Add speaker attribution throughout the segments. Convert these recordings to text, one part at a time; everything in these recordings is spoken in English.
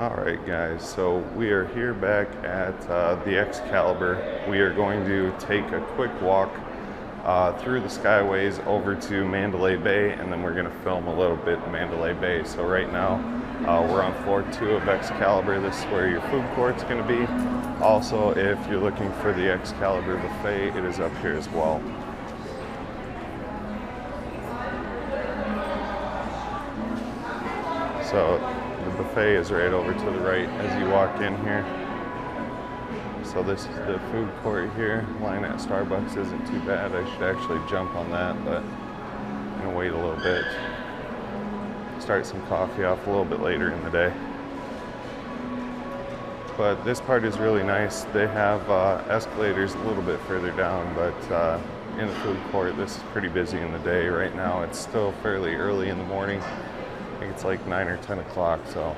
Speaker 1: Alright guys, so we are here back at the Excalibur. We are going to take a quick walk through the skyways over to Mandalay Bay, and then we're going to film a little bit in Mandalay Bay. So right now we're on floor 2 of Excalibur. This is where your food court's going to be. Also, if you're looking for the Excalibur buffet, it is up here as well. So the buffet is right over to the right as you walk in here. So this is the food court here. Line at Starbucks isn't too bad. I should actually jump on that, but I'm gonna wait a little bit. Start some coffee off a little bit later in the day. But this part is really nice. They have escalators a little bit further down, but in the food court, this is pretty busy in the day. Right now it's still fairly early in the morning. I think it's like 9 or 10 o'clock, so.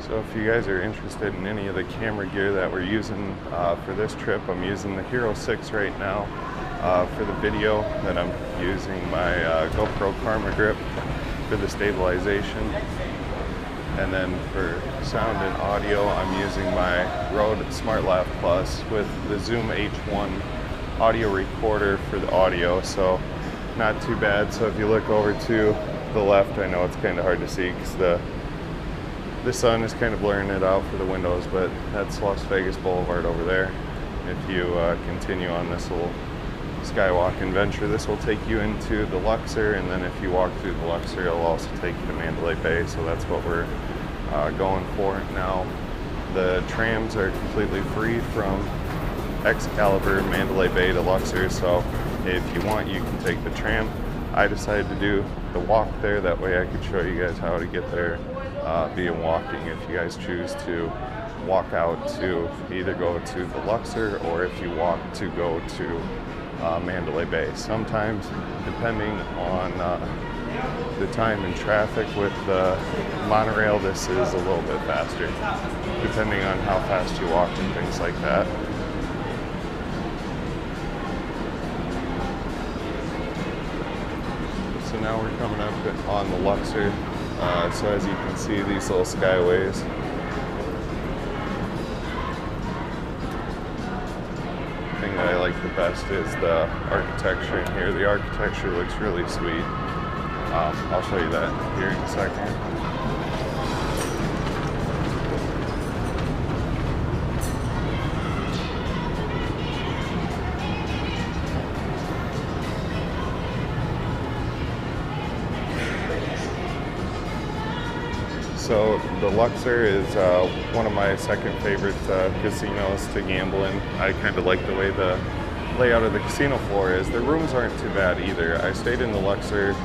Speaker 1: So if you guys are interested in any of the camera gear that we're using for this trip, I'm using the Hero 6 right now. For the video, then I'm using my GoPro Karma grip for the stabilization. And then for sound and audio, I'm using my Rode SmartLav Plus with the Zoom H1 audio recorder for the audio, so not too bad. So if you look over to the left, I know it's kind of hard to see because the sun is kind of blurring it out for the windows, but that's Las Vegas Boulevard over there. If you continue on this little skywalk adventure, this will take you into the Luxor, and then if you walk through the Luxor, it'll also take you to Mandalay Bay, so that's what we're going for now. The trams are completely free from Excalibur, Mandalay Bay to Luxor, so if you want, you can take the tram. I decided to do the walk there, that way I could show you guys how to get there via walking if you guys choose to walk out to either go to the Luxor or if you walk to go to Mandalay Bay. Sometimes, depending on the time and traffic with the monorail, this is a little bit faster, depending on how fast you walk and things like that. So now we're coming up on the Luxor. So as you can see, these little skyways. The thing that I like the best is the architecture in here. The architecture looks really sweet. I'll show you that here in a second. So the Luxor is one of my second favorite casinos to gamble in. I kind of like the way the layout of the casino floor is. The rooms aren't too bad either. I stayed in the Luxor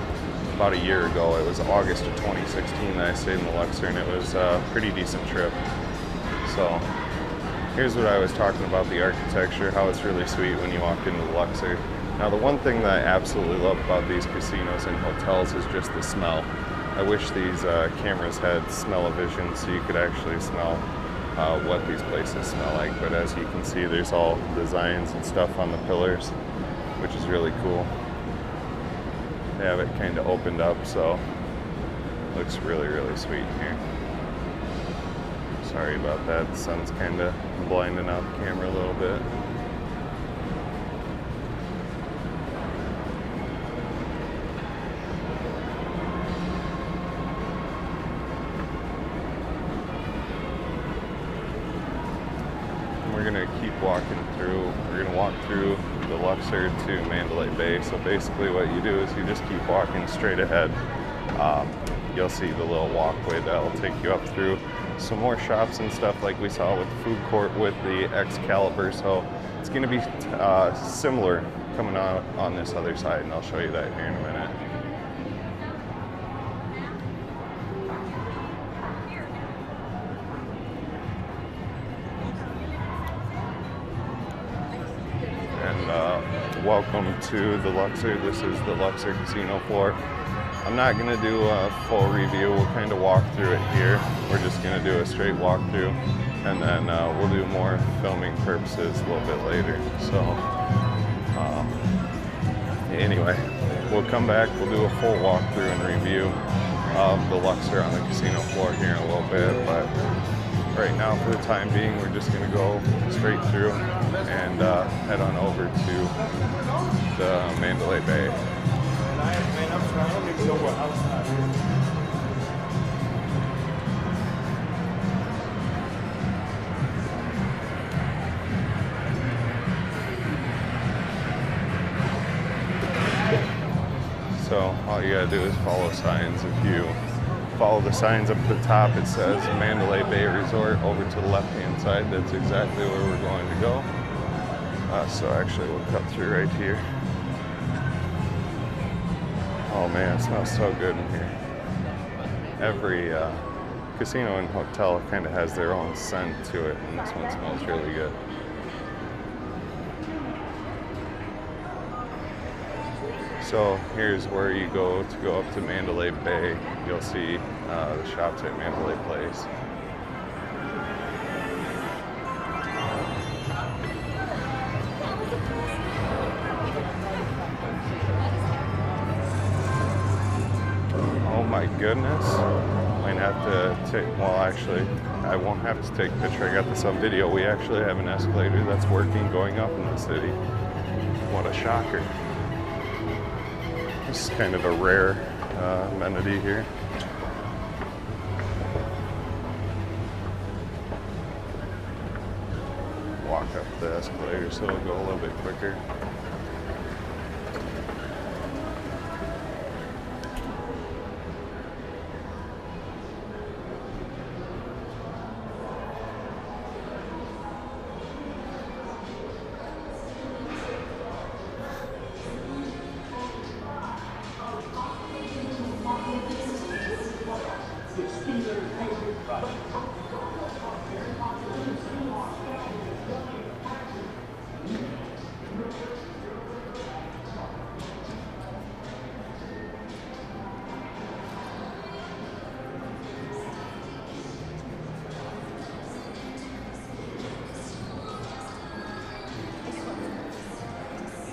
Speaker 1: about a year ago. It was August of 2016 that I stayed in the Luxor, and it was a pretty decent trip. So here's what I was talking about, the architecture, how it's really sweet when you walk into the Luxor. Now the one thing that I absolutely love about these casinos and hotels is just the smell. I wish these cameras had smell-o-vision so you could actually smell what these places smell like. But as you can see, there's all designs and stuff on the pillars, which is really cool. They have it kind of opened up, so it looks really, really sweet here. Sorry about that. The sun's kind of blinding out the camera a little bit. walking through. We're going to walk through the Luxor to Mandalay Bay. So basically what you do is you just keep walking straight ahead. You'll see the little walkway that'll take you up through some more shops and stuff like we saw with the food court with the Excalibur. So it's going to be similar coming out on this other side, and I'll show you that here in a minute. Welcome to the Luxor. This is the Luxor casino floor. I'm not going to do a full review. We'll kind of walk through it here. We're just going to do a straight walkthrough, and then we'll do more filming purposes a little bit later. So anyway, we'll come back. We'll do a full walkthrough and review of the Luxor on the casino floor here in a little bit. But right now, for the time being, we're just going to go straight through and head on over to the Mandalay Bay.
Speaker 2: I don't even know what outside is.
Speaker 1: So all you gotta do is follow signs. If you follow the signs up at the top, it says Mandalay Bay Resort. Over to the left-hand side, that's exactly where we're going to go. So actually, we'll cut through right here. Oh man, it smells so good in here. Every casino and hotel kind of has their own scent to it, and this one smells really good. So here's where you go up to Mandalay Bay. You'll see the shops at Mandalay Place. Oh my goodness. Might have to take, well actually, I won't have to take a picture. I got this on video. We actually have an escalator that's working going up in the city. What a shocker. This is kind of a rare amenity here. Walk up the escalator so it'll go a little bit quicker.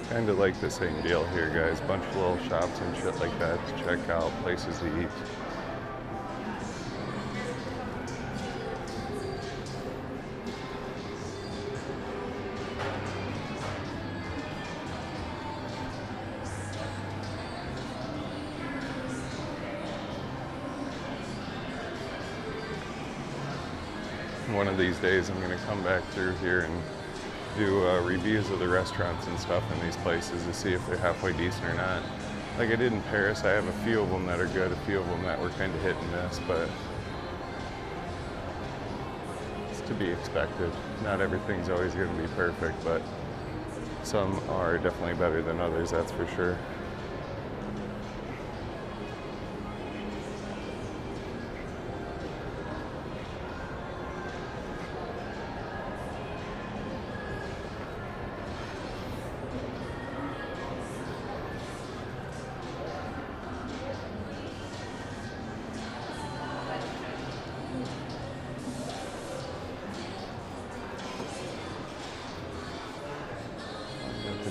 Speaker 1: Kind of like the same deal here, guys. Bunch of little shops and shit like that to check out, places to eat. One of these days I'm going to come back through here and do reviews of the restaurants and stuff in these places to see if they're halfway decent or not. Like I did in Paris, I have a few of them that are good, a few of them that were kind of hit and miss, but it's to be expected. Not everything's always going to be perfect, but some are definitely better than others, that's for sure.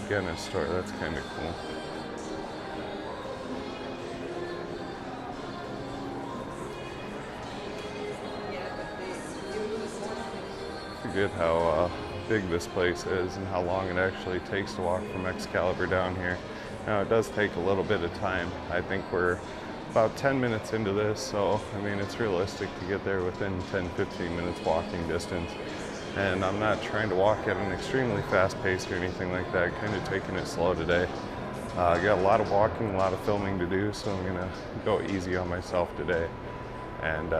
Speaker 1: Guinness store, that's kind of cool. Forget how big this place is and how long it actually takes to walk from Excalibur down here. Now it does take a little bit of time. I think we're about 10 minutes into this, so I mean it's realistic to get there within 10-15 minutes walking distance. and I'm not trying to walk at an extremely fast pace or anything like that. Kind of taking it slow today. I got a lot of walking, a lot of filming to do, so I'm gonna go easy on myself today and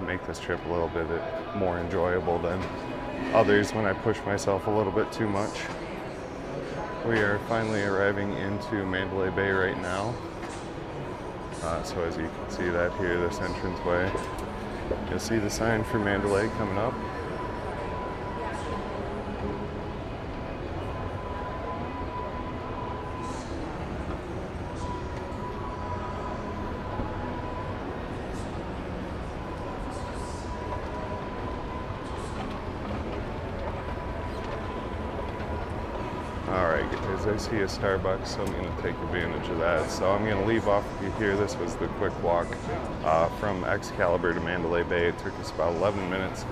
Speaker 1: make this trip a little bit more enjoyable than others when I push myself a little bit too much. We are finally arriving into Mandalay Bay right now. So as you can see that here, this entranceway, you'll see the sign for Mandalay coming up. Alright guys, I see a Starbucks, so I'm going to take advantage of that. So I'm going to leave off here. This was the quick walk from Excalibur to Mandalay Bay. It took us about 11 minutes.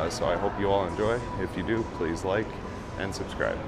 Speaker 1: So I hope you all enjoy. If you do, please like and subscribe.